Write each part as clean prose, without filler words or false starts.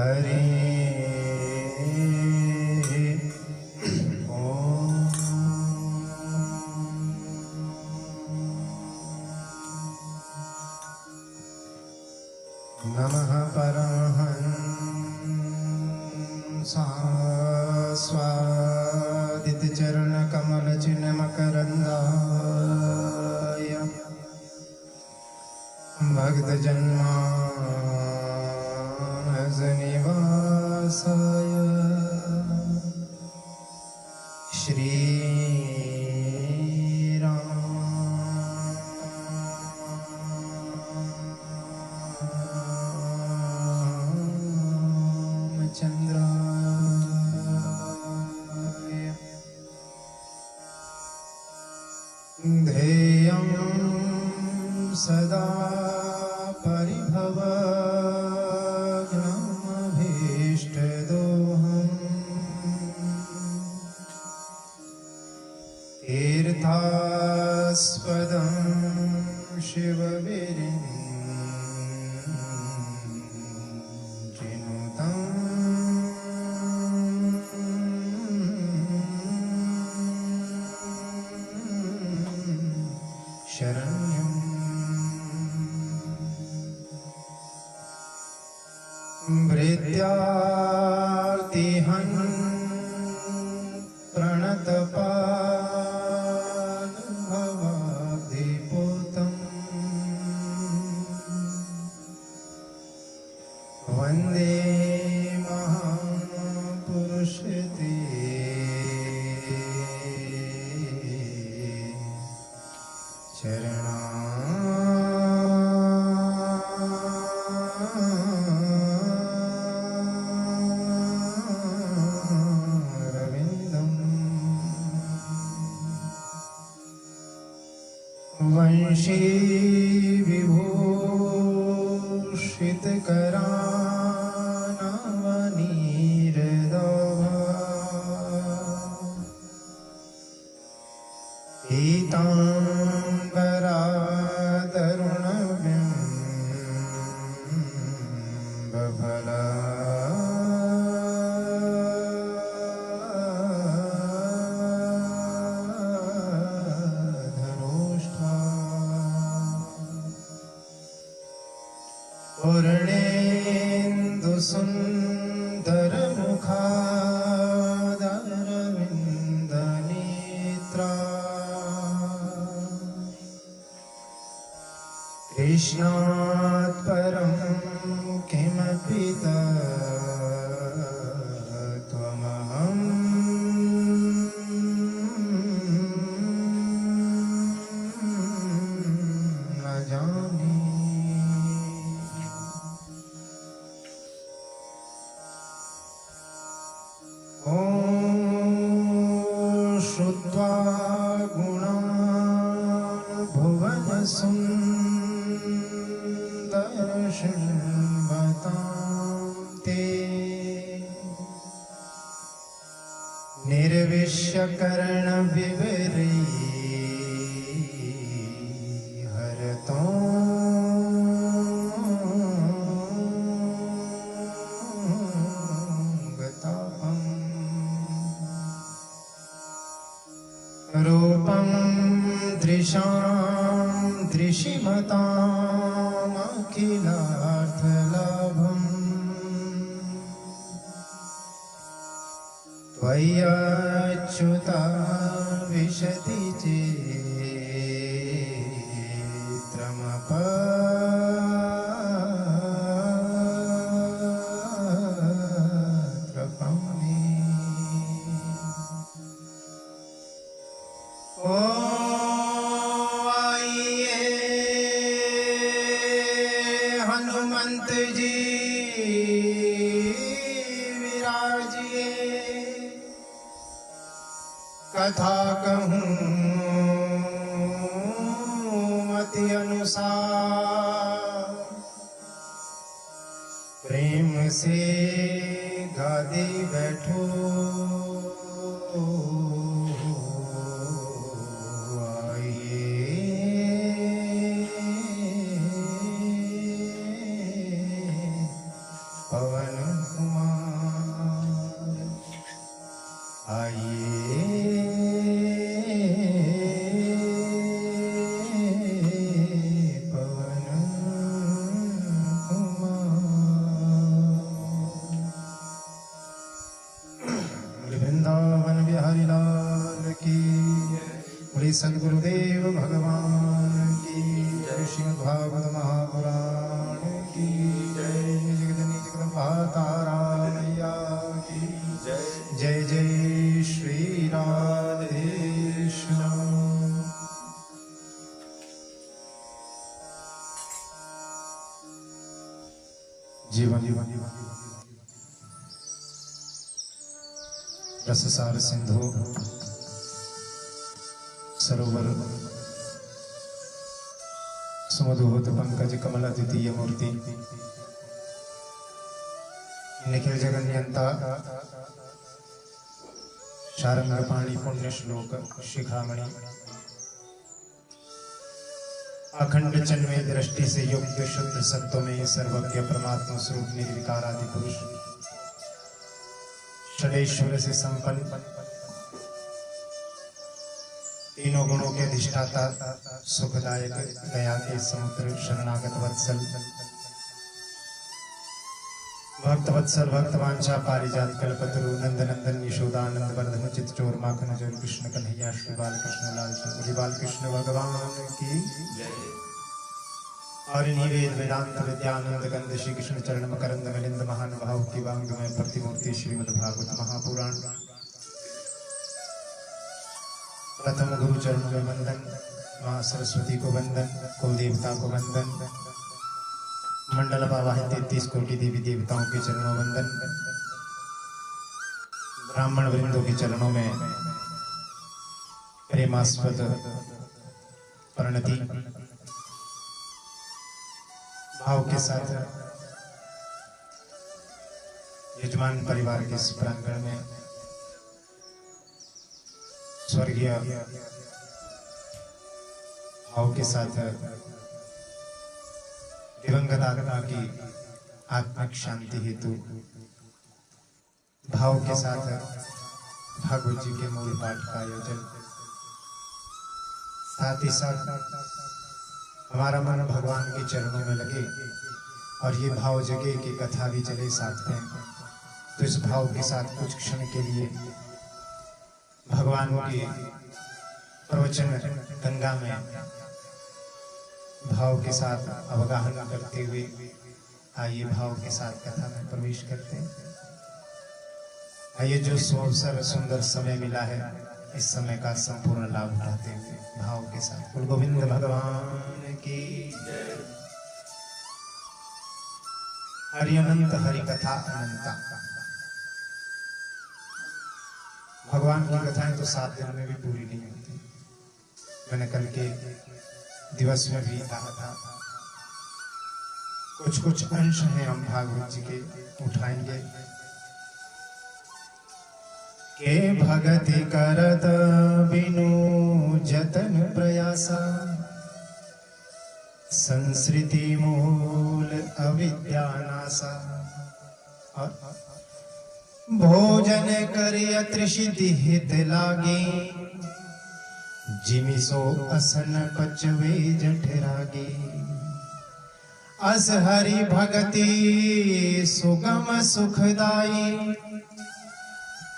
हरि नमः परमहंसास्वादितचरणकमलचिन्मकरन्दाय भक्तजन्मानसनिवासाय चंद्राय ध्येयं सदा परिभवग्नमभीष्टदोहम् तीर्थास्पदं शिवविरिञ्चिनुतं शरण्यं भृत्यार्तिहन् प्रणतपानुभवाब्धिपूतं वन्दे महापुरुषते चरणारविन्दम् वंशी विभूषितकरानवनीरदाभा पीताम्बरातरुणबिम्बफला धरोष्ठा पूर्णेन्दुसुन्दरमुखादरविन्दनेत्रा कृष्णात् परं किमपि तत्त्वमहं न जाने। ॐ श्रुत्वा गुणान् भुवनसुन्दरशृण्वतां ते निर्विश्यकर्णविवरैर्हरतो गतापम् रूपं दृशां दृशिमतामखिलार्थलाभम् त्वय्यच्युता विशति चित्रमपत्रपाणि। ओ आइए हनुमंत जी विराजिए, कथा कहूँ मति अनुसार, प्रेम से गादी बैठो पवन जीवन रससार सिंधु सरोवर सुमधुहोत पंकज कमला द्वितीय मूर्ति निखिल जगन्यंता शारंग पाणी पुण्य श्लोक शिखामणि अखंड जन्मे दृष्टि से युक्त शुद्ध सत्व में सर्वज्ञ परमात्मा स्वरूप निर्विकार आदि पुरुष षडेश्वर से संपन्न तीनों गुणों के अधिष्ठाता सुखदायक दया के समुद्र शरणागत वत्सल भक्त वत्सल भक्तवांछा पारिजात कल्पतरु नंदनंदन यशोदानंद वर्धन चित चोर माखन जोर कृष्ण कन्हैया श्री बाल कृष्ण लाल श्री बाल कृष्ण भगवान की और निवेद वेदांत विद्यानंद गंध श्री कृष्ण चरण मकरंद मिलिंद महानुभाव की वांगमय प्रतिमूर्ति श्रीमद् भागवत महापुराण प्रथम गुरु चरणों में वंदन, मां सरस्वती को वंदन, कुल देवता को वंदन, मंडल बाबा 33 कोटि देवी देवताओं के चरणों वंदन, ब्राह्मण वृंदों के चरणों में प्रेमास्पद प्रणति भाव के साथ यजमान परिवार के इस प्रांगण में स्वर्गीय भाव के साथ दिवंगत आत्मा की आत्मिक शांति हेतु भाव के साथ भागवत जी के मूल पाठ का आयोजन, साथ ही साथ हमारा मन भगवान के चरणों में लगे और ये भाव जगे की कथा भी चले साथ में, तो इस भाव के साथ कुछ क्षण के लिए भगवान की प्रवचन गंगा में भाव के साथ अवगाहन करते हुए आइए भाव के साथ कथा में प्रवेश करते हैं। आइए जो सुअवसर सुंदर समय मिला है इस समय का संपूर्ण लाभ उठाते हुए भाव के साथ कुल गोविंद भगवान की हरि अनंत हरि कथा अनंता। भगवान की कथाएं तो 7 दिन में भी पूरी नहीं होती। मैंने कल के दिवस में भी कहा था कुछ अंश हैं हम भागवत जी के उठाएंगे। के भगति करत बिनु जतन प्रयासा संस्कृति मूल अविद्यानासा भोजन करिय त्रिषिति हित लागे जिमिसो असन पचवे जठरागे अस हरि भगति सुगम सुखदाई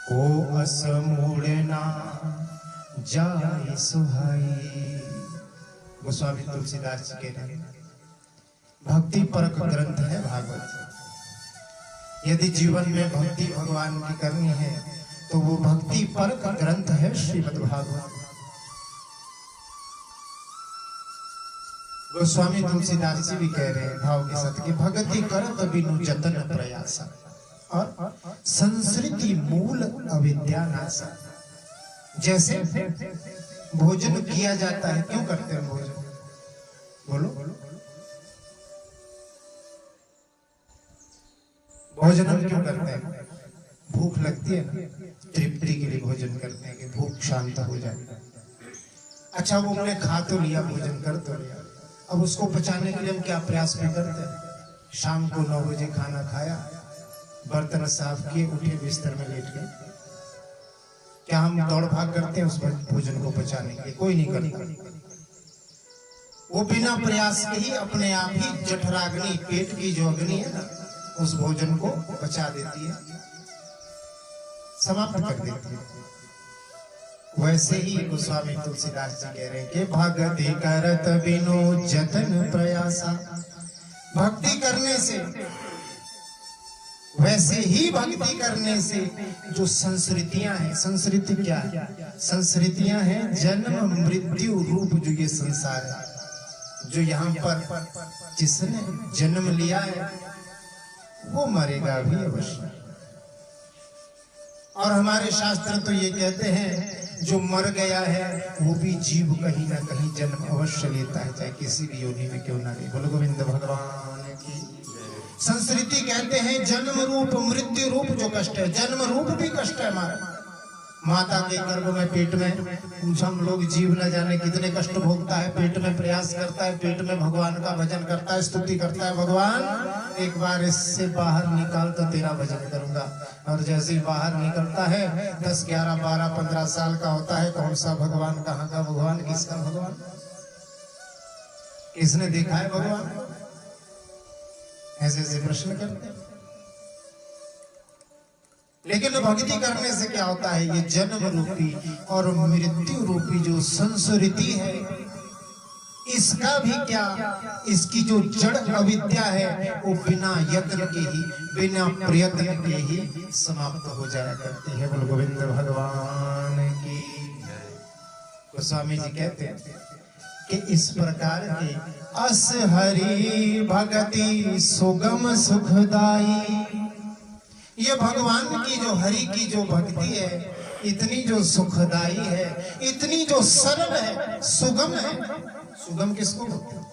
को अस मूढ़ना जाय सुहाई। गोस्वामी तुलसीदास जी कह रहे भक्ति परक ग्रंथ है भागवत। यदि जीवन में भक्ति भगवान की करनी है तो वो भक्ति परक ग्रंथ है श्रीमद् भागवत। गोस्वामी तुलसीदास जी भी कह रहे हैं भाव के साथ कि भक्ति करत बिनु जतन प्रयासा और संस्कृति मूल अविद्या नासा। जैसे भोजन किया जाता है, क्यों करते हैं भोजन? बोलो भोजन हम क्यों करते हैं? भूख लगती है ना, तृप्ति के लिए भोजन करते हैं कि भूख शांत हो जाए। अच्छा वो हमने खा तो लिया, भोजन कर तो लिया, अब उसको पचाने के लिए हम क्या प्रयास भी करते हैं? शाम को 9 बजे खाना खाया, बर्तन साफ किए, उठे बिस्तर में लेट गए। क्या हम दौड़ भाग करते हैं उस भोजन को पचाने के लिए? कोई नहीं करता। वो बिना प्रयास के ही अपने आप ही जठराग्नि, पेट की जो अग्नि है ना, उस भोजन को पचा देती है, समाप्त कर देती है। वैसे ही गोस्वामी तुलसीदास जी कह रहे हैं कि भक्ति करत बिनु जतन प्रयासा। भक्ति करने से, वैसे ही भक्ति करने से जो संस्कृतियां हैं, संस्कृति क्या है? संस्कृतियां हैं जन्म मृत्यु रूप जो ये संसार है, जो यहाँ पर जिसने जन्म लिया है वो मरेगा भी अवश्य। और हमारे शास्त्र तो ये कहते हैं जो मर गया है वो भी जीव कहीं ना कहीं जन्म अवश्य लेता है, चाहे किसी भी योनि में क्यों ना ले। बोलो गोविंद भगवान की। संस्कृति कहते हैं जन्म रूप मृत्यु रूप जो कष्ट है, जन्म रूप भी कष्ट है हमारा। माता के गर्भ में पेट में हम लोग जीव न जाने कितने कष्ट भोगता है, पेट में प्रयास करता है, पेट में भगवान का भजन करता है, स्तुति करता है, भगवान एक बार इससे बाहर निकाल तो तेरा भजन करूंगा। और जैसे ही बाहर निकलता है 10, 11, 12, 15 साल का होता है, कौन सा भगवान, कहाँ का भगवान, किसका भगवान, किसने देखा है भगवान, ऐसे ऐसे प्रश्न करते हैं। लेकिन भक्ति करने से क्या होता है, ये जन्म रूपी और मृत्यु रूपी जो संस्कृति है, इसका भी क्या, इसकी जो जड़ अविद्या है वो बिना यत्न के ही, बिना प्रयत्न के ही समाप्त हो जाया करती है। बोलो गोविंद भगवान की। गोस्वामी जी कहते हैं कि इस प्रकार के अस हरि भगति सुगम सुखदाई, ये भगवान की जो हरि की जो भक्ति है इतनी जो सुखदाई है, इतनी जो सरल है, सुगम है। सुगम किसको बोलते हैं?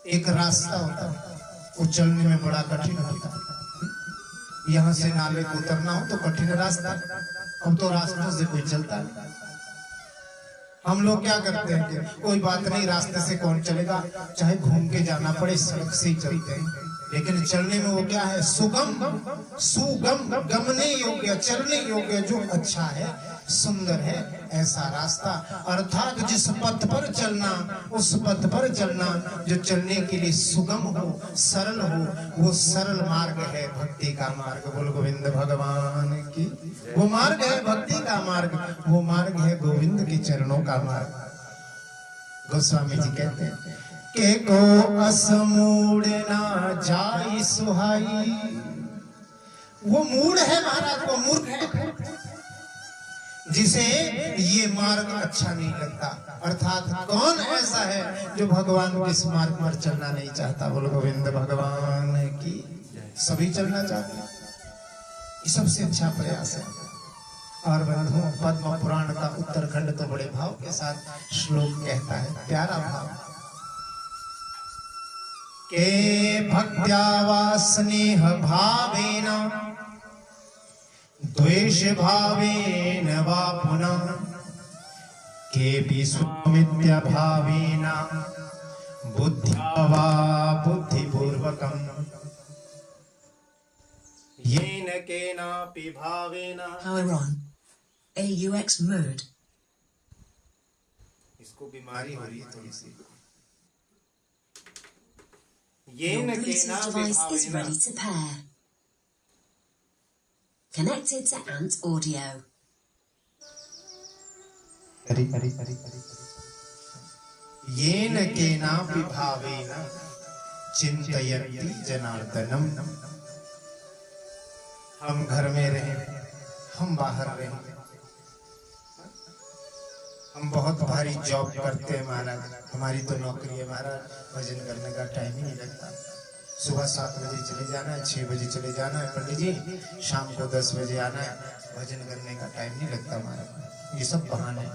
एक रास्ता होता है वो चलने में बड़ा कठिन होता है। यहां से नाले को उतरना हो तो कठिन रास्ता, अब तो रास्तों से कोई चलता नहीं। हम लोग क्या करते हैं कि कोई बात नहीं, रास्ते से कौन चलेगा, चाहे घूम के जाना पड़े, सड़क से ही चलते हैं। लेकिन चलने में वो क्या है, सुगम, सुगम, गमने योग्य, चलने योग्य, जो अच्छा है, सुंदर है, ऐसा रास्ता। अर्थात जिस पथ पर चलना, उस पथ पर चलना जो चलने के लिए सुगम हो, सरल हो, वो सरल मार्ग है भक्ति का मार्ग। बोल गोविंद भगवान की। वो मार्ग है भक्ति का मार्ग, वो मार्ग है गोविंद के चरणों का मार्ग। गोस्वामी जी कहते हैं के को असमूढ़ ना जाई सुहाई, वो मूढ़ है महाराज, वो मूर्ख है जिसे ये मार्ग अच्छा नहीं लगता। अर्थात कौन ऐसा है जो भगवान के इस मार्ग पर चलना नहीं चाहता। बोलो गोविंद भगवान की। सभी चलना चाहते हैं, ये सबसे अच्छा प्रयास है। और बंधुओं, पद्म पुराण का उत्तरखंड तो बड़े भाव के साथ श्लोक कहता है, प्यारा भाव के भक्त्या वा स्नेह भावेन द्वेष भावेन वा पुनः के विस्वामित्य भावेन बुद्ध्या वा बुद्धिपूर्वकम् येन केनापि भावेन। Power on. AUX mode. इसको बीमारी हो रही है थोड़ी सी। Your Bluetooth device is ready to pair. Connected to Ant Audio. येन केनापि भावेन चिन्तयन्ति जनार्दनम। हम घर में रहें, हम बाहर रहें, हम बहुत भारी जॉब करते हैं महाराज, हमारी तो नौकरी है महाराज, भजन करने का टाइम ही नहीं लगता। सुबह 7 बजे चले जाना है, 6 बजे चले जाना है पंडित जी, शाम को 10 बजे आना है, भजन करने का टाइम नहीं लगता महाराज। ये सब बहाने।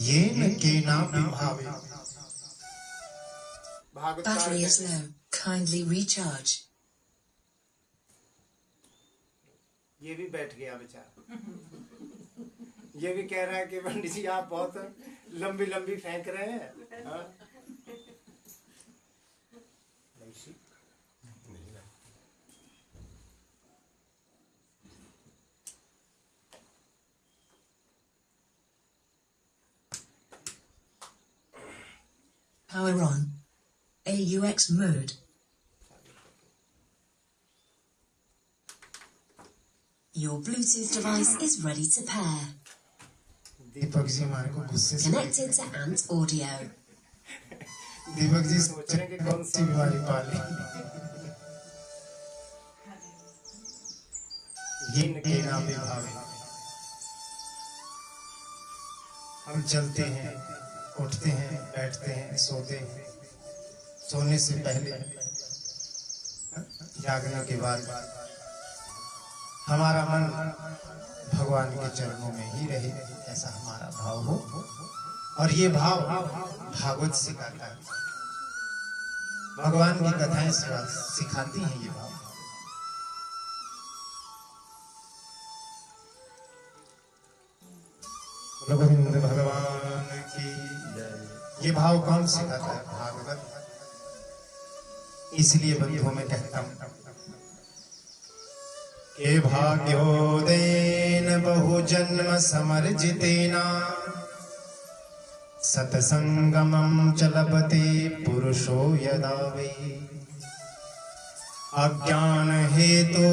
येन केनापि भावेन। Battery is low. Kindly recharge. ये भी बैठ गया बेचारा। ये भी कह रहा है कि पंडित जी आप बहुत लंबी लंबी फेंक रहे हैं। हाँ? Power on. AUX mode. Your Bluetooth device is ready to pair. Deepak ji हमारे को गुस्से से Connected to Ant Audio. Deepak ji सोच रहे हैं कि कौन सी बीमारी पाली। येन केनापि भावेन। हम चलते हैं, उठते हैं, बैठते हैं, सोते हैं, सोने से पहले, जागने के बाद हमारा मन भगवान के चरणों में ही रहे, ऐसा हमारा भाव हो। और ये भाव भागवत सिखाता है, भगवान की कथाएं सिखाती हैं ये भाव। गोविंद भगवान की जय। ये भाव कौन सिखाता है? भागवत। इसलिए बंधुओं में कहता हूं के भाग्योदेन बहु जन्म समर्जितेना सतसंगमं च लभते पुरुषो यदा वै अज्ञान हेतु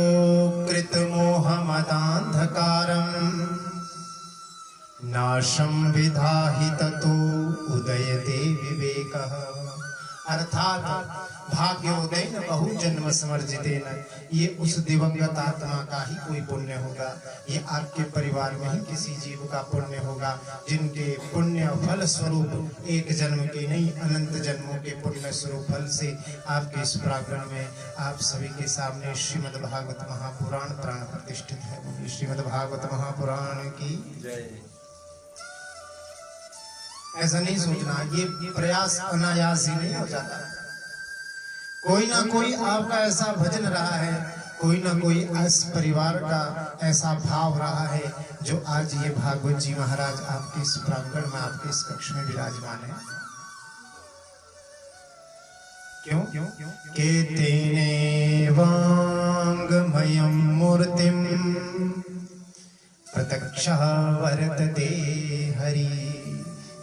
कृत मोहमदान्धकारम् नाशं विधाहि ततो उदयते विवेकः। अर्थात भाग्योदय बहु जन्म समर्जितेन, ये उस दिवंगत आत्मा का ही कोई पुण्य होगा, ये आपके परिवार में ही किसी जीव का पुण्य होगा, जिनके पुण्य फल स्वरूप एक जन्म के नहीं अनंत जन्मों के पुण्य स्वरूप फल से आपके इस प्रांगण में आप सभी के सामने श्रीमद् भागवत महापुराण प्राण प्रतिष्ठित है। श्रीमद् भागवत महापुराण की जय। ऐसा नहीं सोचना, ये प्रयास अनायास ही नहीं हो जाता। कोई ना कोई आपका ऐसा भजन रहा है, कोई ना कोई इस परिवार का ऐसा भाव रहा है जो आज ये भागवत जी महाराज आपके इस प्रांगण में, आपके इस कक्ष में विराजमान है। क्यों? के तेने वांगमयं मूर्तिं प्रत्यक्षः वर्तते हरि।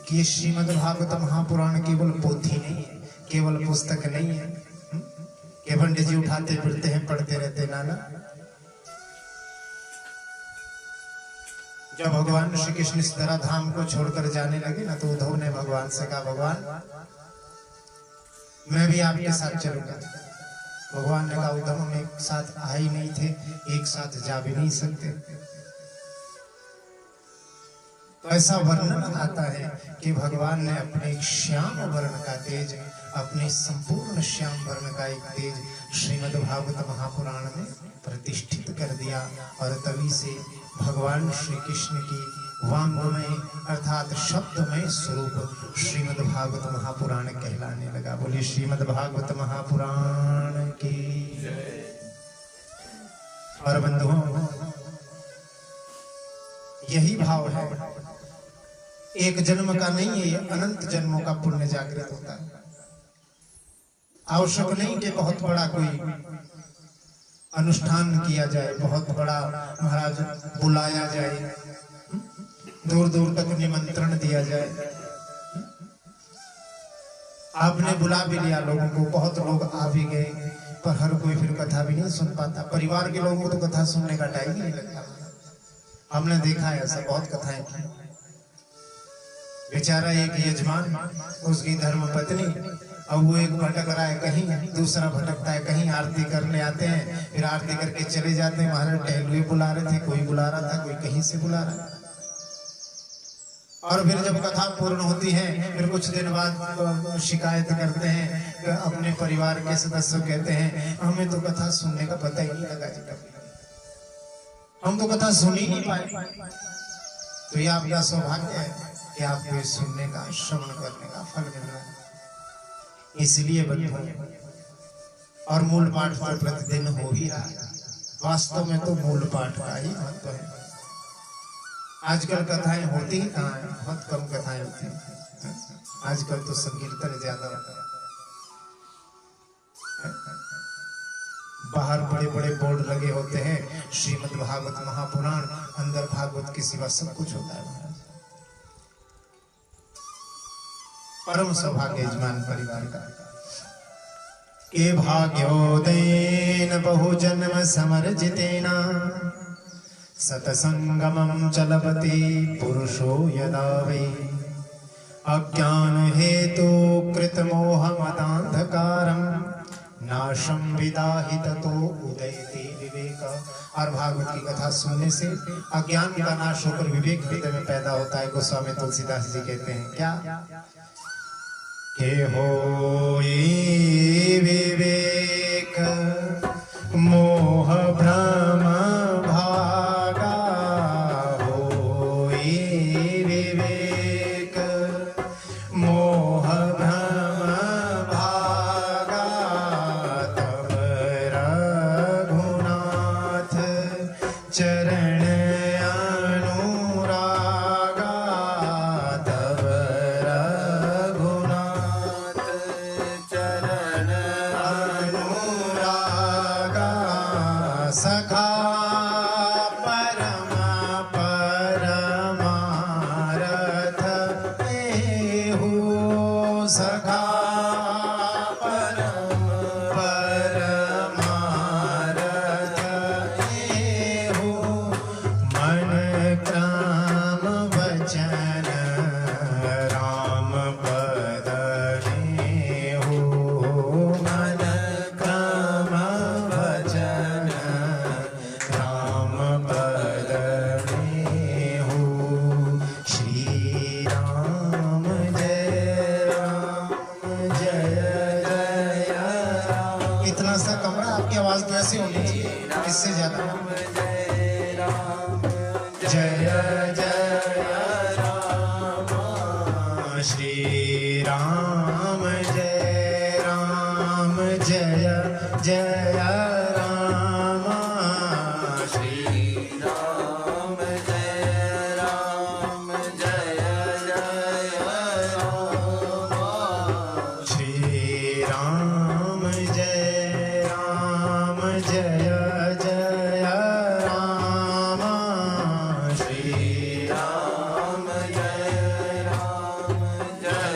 कि श्रीमद् भागवत महापुराण केवल पोथी नहीं है, केवल पुस्तक नहीं है कि पंडित जी उठाते फिरते हैं पढ़ते रहते, नाना। जब भगवान श्री कृष्ण इस तरह धाम को छोड़कर जाने लगे ना, तो उद्धव ने भगवान से कहा, भगवान मैं भी आपके साथ चलूंगा। भगवान ने कहा, उद्धव हम एक साथ आ ही नहीं थे, एक साथ जा भी नहीं सकते। तो ऐसा वर्णन आता है कि भगवान ने अपने श्याम वर्ण का तेज, अपने संपूर्ण श्याम वर्ण का एक तेज श्रीमद् भागवत महापुराण में प्रतिष्ठित कर दिया, और तभी से भगवान श्री कृष्ण की वांगमय अर्थात शब्दमय स्वरूप श्रीमद् भागवत महापुराण कहलाने लगा। बोलिए श्रीमद् भागवत महापुराण की जय। और बंधुओं, यही भाव है, एक जन्म का नहीं है, ये अनंत जन्मों का पुण्य जागृत होता है। आवश्यक नहीं कि बहुत बड़ा कोई अनुष्ठान किया जाए, बहुत बड़ा महाराज बुलाया जाए, दूर दूर तक निमंत्रण दिया जाए। आपने बुला भी लिया लोगों को, बहुत लोग आ भी गए, पर हर कोई फिर कथा भी नहीं सुन पाता। परिवार के लोगों को तो कथा सुनने का टाइम ही नहीं लगता। हमने देखा है ऐसा, बहुत कथाएं की। बेचारा एक यजमान, उसकी धर्म पत्नी, अब वो एक भटक रहा है कहीं, दूसरा भटकता है कहीं। आरती करने आते हैं, फिर आरती करके चले जाते हैं। महाराज टहलुए बुला रहे थे, कोई बुला रहा था, कोई कहीं से बुला रहा। और फिर जब कथा पूर्ण होती है, फिर कुछ दिन बाद शिकायत करते हैं, अपने परिवार के सदस्य कहते हैं, हमें तो कथा सुनने का पता ही नहीं लगा जी, हम तो कथा सुन ही नहीं पाए। तो ये आपका सौभाग्य है कि आपको सुनने का, श्रवण करने का फल मिल रहा है। इसलिए बंधु, और मूल पाठ तो प्रतिदिन हो ही रहा है। वास्तव में तो मूल पाठ का ही महत्व है। आजकल कथाएं होती ही कहाँ है, बहुत कम कथाएं होती हैं। आजकल तो संकीर्तन ज्यादा होता है। बाहर बड़े बड़े बोर्ड लगे होते हैं, श्रीमद् भागवत महापुराण, अंदर भागवत के सिवा सब कुछ होता है। परम सौभाग्य यजमान परिवार का। के भाग्योदयेन बहु जन्म समर्जितेना सतसंगमं च लभते पुरुषो यदा वै अज्ञान हेतु कृत मोहमदान्धकारम् नाशं विदाहि ततो उदयते विवेक। और भागवत की कथा सुनने से अज्ञान का नाश होकर विवेक हृदय में पैदा होता है। गोस्वामी तुलसीदास जी कहते हैं क्या, के होई विवेक मोह भ्रम भागा, होई विवेक मोह भ्रम भागा, तब रघुनाथ चरण अनुरागा, तब रघुनाथ चरण अनुरागा, सखा परम परमारथ एहु, सखा परम परमारथ एहु, मन क्रम वचन राम पद नेहु, मन क्रम वचन राम पद नेहु, श्री राम जय जय राम। इतना सा कमरा, आपकी आवाज तो ऐसी होनी चाहिए, इससे ज्यादा जय जय राम, श्री राम जय राम, जय जय राम, श्री राम जय राम, जय जय राम, श्री राम जय राम, जय जय राम, श्री राम जय राम, जय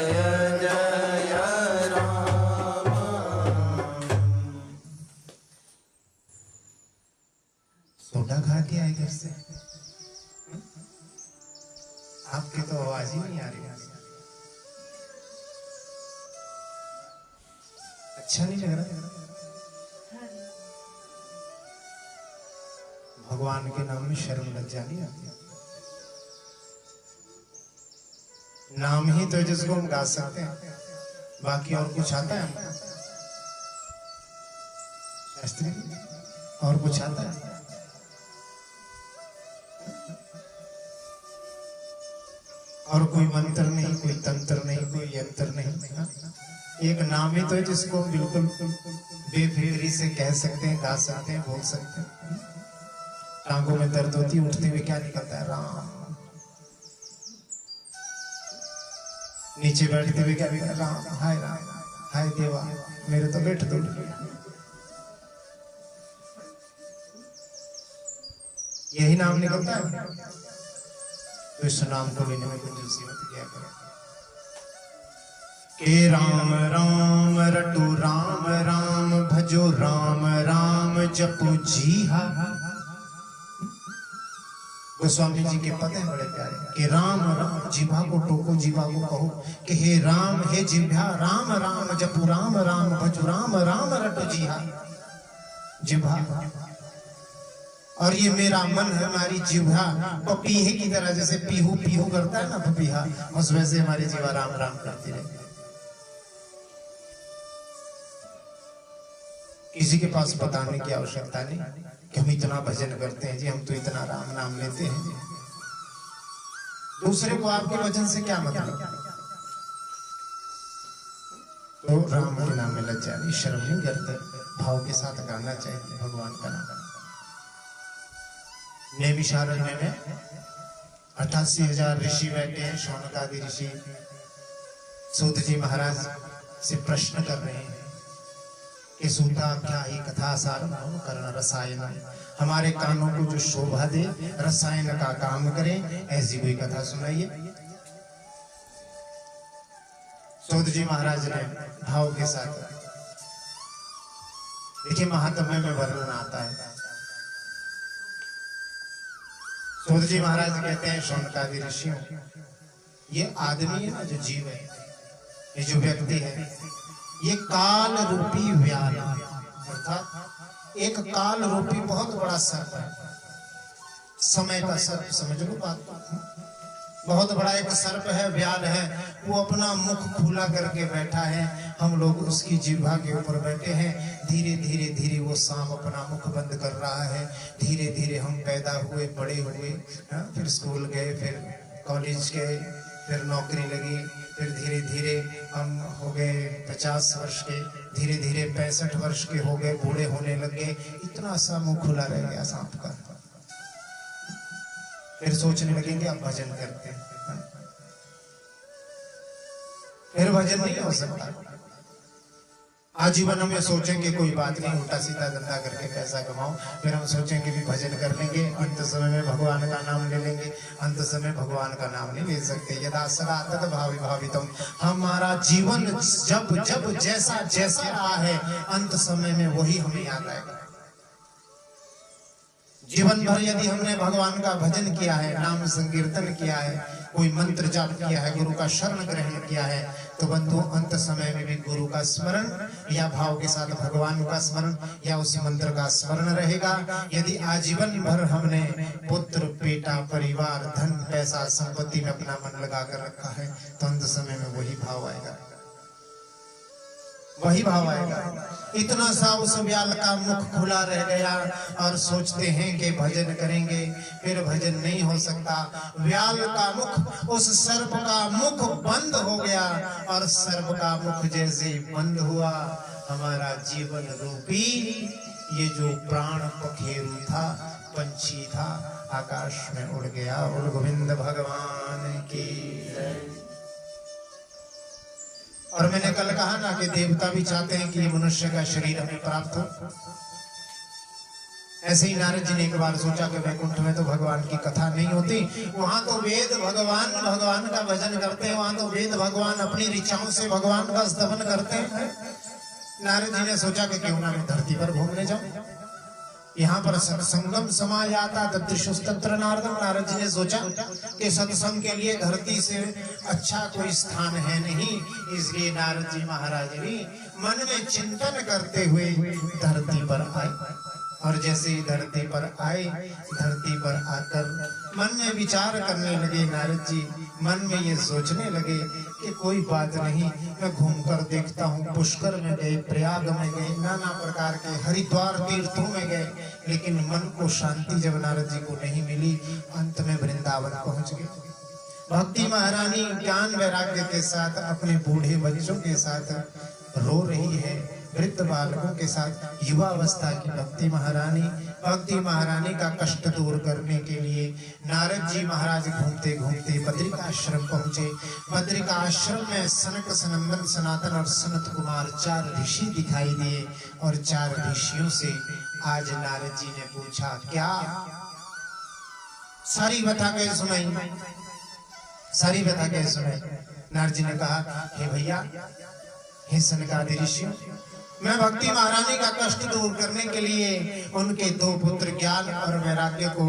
जय राम। सोडा खा के आए घर से? आपकी तो आवाज ही नहीं आ रही है। अच्छा नहीं लग रहा? भगवान के नाम में शर्म लज्जा नहीं आती। नाम ही तो जिसको हम गा सकते हैं, बाकी और कुछ आता है हमको? शास्त्री और कुछ आता है? और कोई मंत्र नहीं, कोई तंत्र नहीं, कोई यंत्र नहीं, हाँ? एक नाम ही तो है जिसको बिल्कुल बेफिक्री से कह सकते हैं, गा सकते हैं, बोल सकते हैं। टांगों में दर्द होती, उठते हुए क्या निकलता है? राम। नीचे बैठते हुए क्या निकलता है? राम। हाय राम, हाय देवा, मेरे तो बैठ दो। यही नाम निकलता है। तो इस नाम को लेने में कंजूसी मत किया करो। के राम राम रटो, राम राम भजो, राम राम जपो जीहा। गोस्वामी जी के पद हैं बड़े प्यारे, कि राम राम जिभा को टोको, जिभा को कहो कि हे राम हे जिभा, राम राम जपो, राम राम भजो, राम राम रटो जीहा। जिभा और ये मेरा मन है, हमारी जिह्वा पपीहे की तरह, जैसे पीहू पीहू करता है ना पपीहा, उस वैसे हमारी जिह्वा राम राम करती रहेगी। किसी के पास बताने की आवश्यकता नहीं कि हम इतना भजन करते हैं जी, हम तो इतना राम नाम लेते हैं। दूसरे को आपके वचन से क्या मतलब? तो राम के नाम में लज्जा नहीं, शर्म नहीं करते, भाव के साथ गाना चाहिए भगवान का नाम। नैमिषारण्य में 88,000 ऋषि बैठे हैं। शौनकादि ऋषि सूत जी महाराज से प्रश्न कर रहे हैं कि सूता क्या ही कथा सारम कर्ण रसायन, हमारे कानों को जो शोभा दे, रसायन का काम करे, ऐसी कोई कथा सुनाइए। सूत जी महाराज ने भाव के साथ, देखिए महात्म्य में वर्णन आता है। सूत जी महाराज कहते हैं शौनकादि ऋषियों, ये आदमी है ना, जो जीव है, ये जो व्यक्ति है, ये काल रूपी व्याल, अर्थात एक काल रूपी बहुत बड़ा सर्प है, समय का सर्प, समझ लो बात। बहुत बड़ा एक सर्प है, व्याल है, वो अपना मुख खुला करके बैठा है, हम लोग उसकी जिह्वा के ऊपर बैठे हैं। धीरे धीरे धीरे वो सांप अपना मुख बंद कर रहा है। धीरे धीरे हम पैदा हुए, बड़े हुए, फिर स्कूल गए, फिर कॉलेज गए, फिर नौकरी लगी, फिर धीरे धीरे हम हो गए 50 वर्ष के, धीरे धीरे 65 वर्ष के हो गए, बूढ़े होने लगे, इतना सा मुंह खुला रह गया सांप का। फिर सोचने लगेंगे अब भजन करते हैं, फिर भजन नहीं हो सकता। आजीवन में सोचेंगे कोई बात नहीं, उल्टा सीधा धंधा करके पैसा कमाओ, फिर हम सोचेंगे भी भजन कर लेंगे, अंत समय में भगवान का नाम ले लेंगे। अंत समय भगवान का नाम नहीं ले सकते। यदा सदा तद भावि भावितम, हमारा जीवन जब जब जैसा जैसा रहा है, अंत समय में वही हमें याद आएगा। जीवन भर यदि हमने भगवान का भजन किया है, नाम संकीर्तन किया है, कोई मंत्र जाप किया है, गुरु का शरण ग्रहण किया है, तो बंधु अंत समय में भी गुरु का स्मरण या भाव के साथ भगवान का स्मरण या उस मंत्र का स्मरण रहेगा। यदि आजीवन भर हमने पुत्र, बेटा, परिवार, धन, पैसा, संपत्ति में अपना मन लगा कर रखा है, तो अंत समय में वही भाव आएगा, वही भाव आएगा। इतना सा उस व्याल का मुख खुला रह गया और सोचते हैं कि भजन करेंगे, फिर भजन नहीं हो सकता। व्याल का मुख, उस सर्प का मुख बंद हो गया, और सर्प का मुख जैसे बंद हुआ, हमारा जीवन रूपी ये जो प्राण पखेरु था, पंछी था, आकाश में उड़ गया। और गोविंद भगवान की। और मैंने कल कहा ना कि देवता भी चाहते हैं कि ये मनुष्य का शरीर हमें प्राप्त हो। ऐसे ही नारद जी ने एक बार सोचा कि वैकुंठ में तो भगवान की कथा नहीं होती, वहां तो वेद भगवान का भजन करते हैं, वहां तो वेद भगवान अपनी ऋचाओं से भगवान का स्तवन करते हैं। नारद जी ने सोचा कि क्यों ना मैं धरती पर घूमने जाऊं, यहाँ पर सत्संगम समायाता तत्र नारदम। नारद जी ने सोचा कि सत्संग के लिए धरती से अच्छा कोई स्थान है नहीं, इसलिए नारद जी महाराज भी मन में चिंतन करते हुए धरती पर आए। और जैसे ही धरती पर आए, धरती पर आकर मन में विचार करने लगे नारद जी, मन में ये सोचने लगे कि कोई बात नहीं, मैं घूमकर देखता हूँ। पुष्कर में गए, प्रयाग में गए, नाना प्रकार के हरिद्वार तीर्थों में गए, लेकिन मन को शांति जब नारद जी को नहीं मिली, अंत में वृंदावन पहुंच गए। भक्ति महारानी ज्ञान वैराग्य के साथ अपने बूढ़े बच्चों के साथ रो रही है, वृद्ध बालकों के साथ। युवा अवस्था की भक्ति महारानी का कष्ट दूर करने के लिए नारद जी महाराज घूमते घूमते बद्रिका आश्रम पहुंचे। बद्रिका आश्रम में सनक, सनंदन, सनातन और सनत कुमार 4 ऋषि दिखाई दिए। और 4 ऋषियों से आज नारद जी ने पूछा, क्या सारी बता के सुनाई, सारी बता के सुनाई। नारद जी ने कहा, हे भैया, हे सनकादि ऋषियों, मैं भक्ति महारानी का कष्ट दूर करने के लिए उनके 2 पुत्र ज्ञान और वैराग्य को,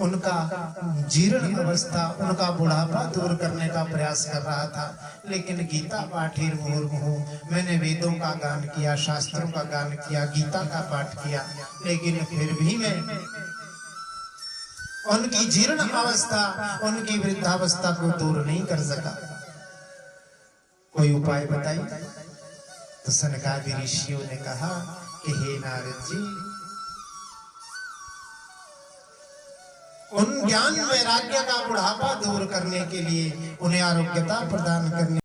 उनका जीर्ण अवस्था, उनका बुढ़ापा दूर करने का प्रयास कर रहा था। लेकिन गीता पाठेर मुहुर्मुहुः, मैंने वेदों का गान किया, शास्त्रों का गान किया, गीता का पाठ किया, लेकिन फिर भी मैं उनकी जीर्ण अवस्था, उनकी वृद्धावस्था को दूर नहीं कर सका। कोई उपाय बताइए। तो सनकादि ऋषियों ने कहा कि हे नारद जी, उन ज्ञान वैराग्य का बुढ़ापा दूर करने के लिए, उन्हें आरोग्यता प्रदान करने